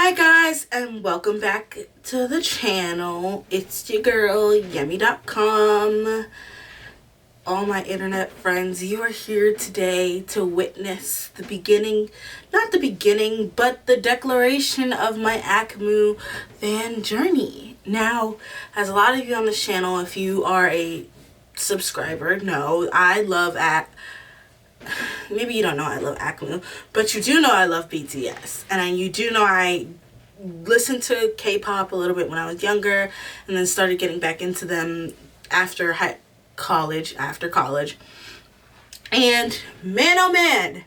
Hi guys, and welcome back to the channel. It's your girl Yummy.com. All my internet friends, you are here today to witness the beginning, not the beginning, but the declaration of my AKMU fan journey. Now, as a lot of you on this channel, if you are a subscriber, know I love maybe you don't know I love AKMU, but you do know I love BTS. And you do know I listened to K-pop a little bit when I was younger and then started getting back into them after college. And man, oh man,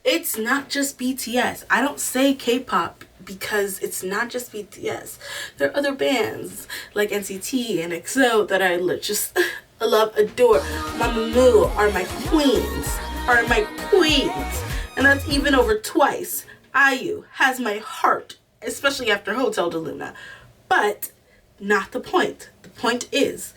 it's not just BTS. I don't say K-pop because it's not just BTS. There are other bands like NCT and EXO that I just love, adore. AKMU are my queens, and that's even over twice. IU has my heart, especially after Hotel de Luna. But not the point. The point is,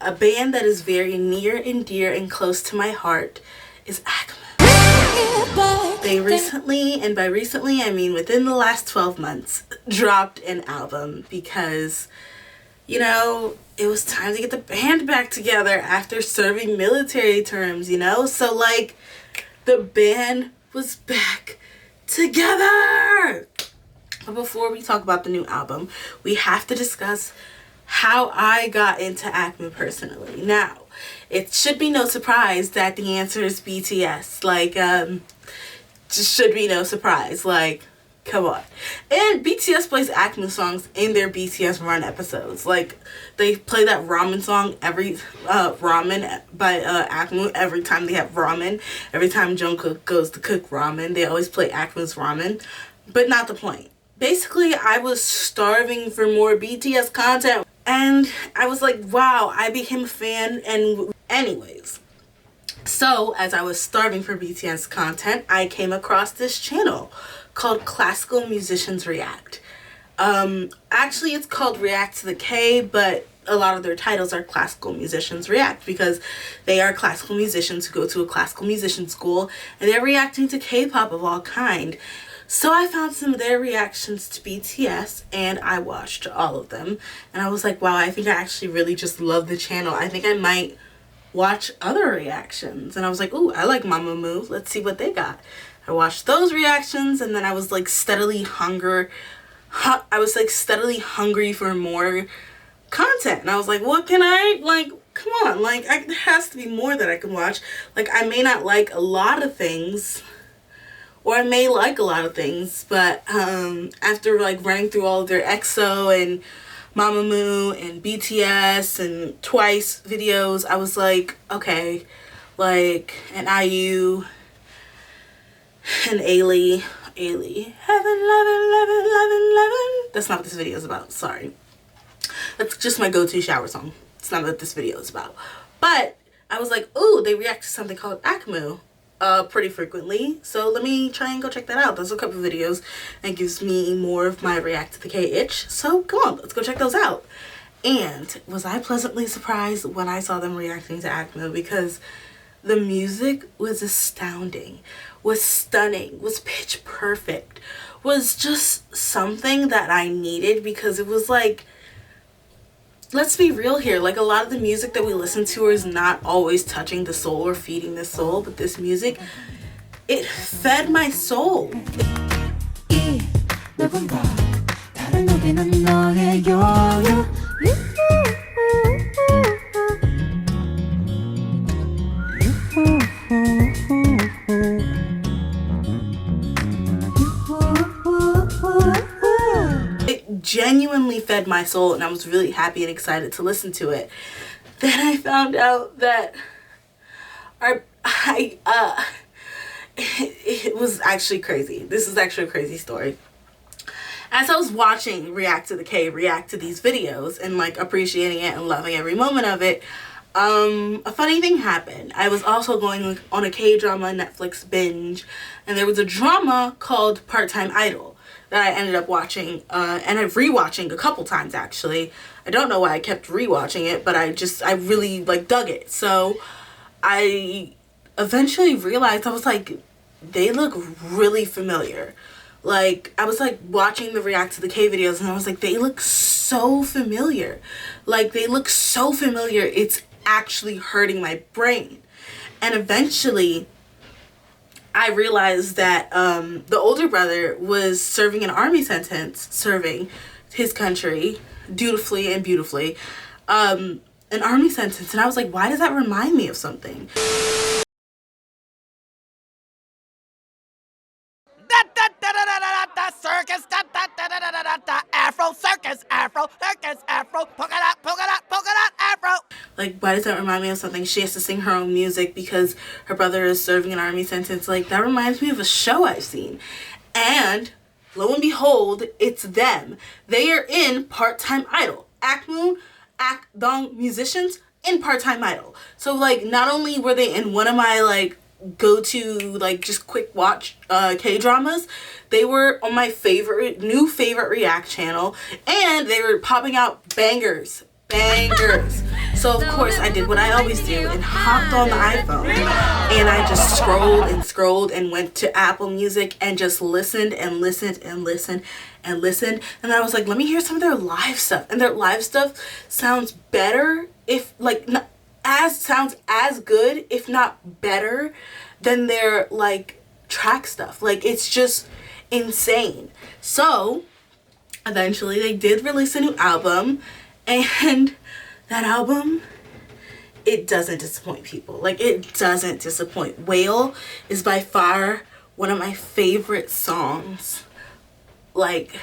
a band that is very near and dear and close to my heart is AKMU. They recently, and by recently I mean within the last 12 months, dropped an album because, you know, it was time to get the band back together after serving military terms, you know? So, like, the band was back together! But before we talk about the new album, we have to discuss how I got into AKMU personally. Now, it should be no surprise that the answer is BTS. Like, just should be no surprise. Like, come on. And BTS plays AKMU songs in their BTS Run episodes. Like, they play that ramen song ramen by AKMU every time they have ramen. Every time Jungkook goes to cook ramen, they always play AKMU's ramen. But not the point. Basically, I was starving for more BTS content. And I was like, wow, I became a fan. And anyways, so as I was starving for BTS content, I came across this channel called Classical Musicians React. Actually, it's called React to the K, but a lot of their titles are Classical Musicians React because they are classical musicians who go to a classical musician school and they're reacting to K-pop of all kind. So I found some of their reactions to BTS and I watched all of them. And I was like, wow, I think I actually really just love the channel. I think I might watch other reactions. And I was like, ooh, I like AKMU. Let's see what they got. I watched those reactions and then I was like steadily hungry for more content. And I was like, what can I, like, come on, like, there has to be more that I can watch. Like, I may not like a lot of things, or I may like a lot of things, but after like running through all of their EXO and AKMU and BTS and Twice videos, I was like, okay, like, and IU and Ailey, heaven, lovin'. That's not what this video is about, sorry. That's just my go-to shower song. It's not what this video is about. But I was like, ooh, they react to something called AKMU pretty frequently. So let me try and go check that out. There's a couple of videos and gives me more of my React to the K itch. So come on, let's go check those out. And was I pleasantly surprised when I saw them reacting to AKMU because the music was astounding, was stunning, was pitch perfect, was just something that I needed because it was like, let's be real here, like a lot of the music that we listen to is not always touching the soul or feeding the soul, but this music, it fed my soul. Genuinely fed my soul and I was really happy and excited to listen to it. Then I found out that it was actually crazy. This is actually a crazy story. As I was watching React to the K react to these videos and like appreciating it and loving every moment of it, a funny thing happened. I was also going on a K-drama Netflix binge and there was a drama called Part-Time Idol that I ended up watching and I'm rewatching a couple times actually. I don't know why I kept rewatching it, but I really like dug it. So I eventually realized, I was like, they look really familiar. Like, I was like watching the React to the K videos and I was like, they look so familiar. Like, they look so familiar, it's actually hurting my brain. And eventually I realized that the older brother was serving an army sentence, serving his country dutifully and beautifully, an army sentence. And I was like, why does that remind me of something? Circus, Afro circus, Afro circus, Afro polka dot, Afro. Like, why does that remind me of something? She has to sing her own music because her brother is serving an army sentence. Like, that reminds me of a show I've seen. And lo and behold, it's them. They are in Part-Time Idol. AKMU, Akdong musicians in Part-Time Idol. So, like, not only were they in one of my, like, go-to, like, just quick watch K-dramas, they were on my new favorite React channel, and they were popping out bangers. So of course I did what I always do and hopped on the iPhone and I just scrolled and went to Apple Music and just listened and listened and listened and listened, and I was like, let me hear some of their live stuff. And their live stuff sounds better, if like sounds as good, if not better, than their like track stuff. Like, it's just insane. So eventually they did release a new album, and that album, it doesn't disappoint people. Like, it doesn't disappoint. Whale is by far one of my favorite songs, like,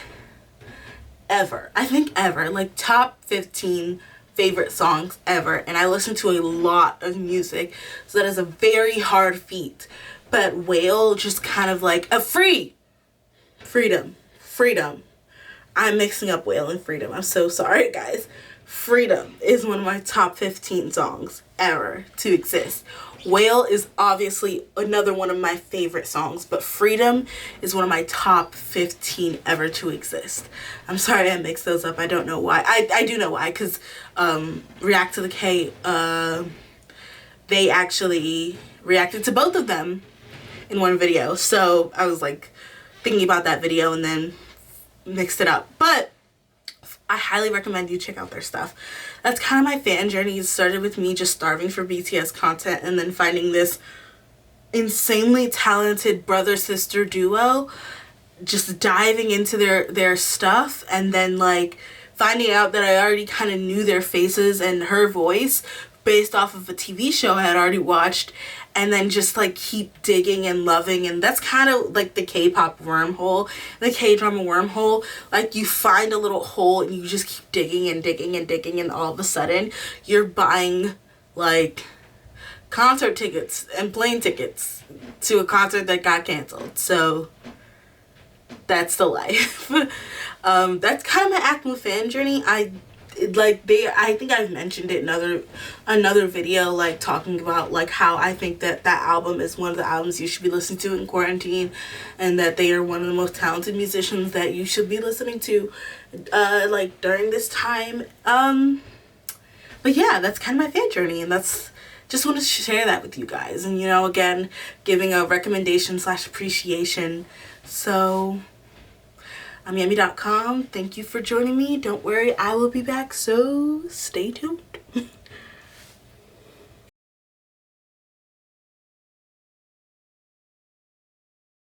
ever. I think ever. Like, top 15 favorite songs ever. And I listen to a lot of music, so that is a very hard feat. But Whale just kind of like a freedom. I'm mixing up Whale and Freedom. I'm so sorry, guys. Freedom is one of my top 15 songs ever to exist. Whale is obviously another one of my favorite songs, but Freedom is one of my top 15 ever to exist. I'm sorry I mixed those up. I don't know why. I do know why, because React to the K, they actually reacted to both of them in one video. So I was like thinking about that video and then mixed it up. But I highly recommend you check out their stuff. That's kind of my fan journey. It started with me just starving for BTS content and then finding this insanely talented brother-sister duo, just diving into their stuff, and then like finding out that I already kind of knew their faces and her voice based off of a TV show I had already watched, and then just like keep digging and loving. And that's kind of like the K-pop wormhole, the K-drama wormhole. Like, you find a little hole and you just keep digging and digging and digging, and all of a sudden you're buying like concert tickets and plane tickets to a concert that got canceled. So that's the life. That's kind of my AKMU fan journey. I think I've mentioned it in another video, like talking about like how I think that album is one of the albums you should be listening to in quarantine, and that they are one of the most talented musicians that you should be listening to like during this time. But yeah, that's kind of my fan journey, and that's just wanted to share that with you guys, and, you know, again, giving a recommendation / appreciation. So I'm Yummy.com. Thank you for joining me. Don't worry, I will be back, so stay tuned.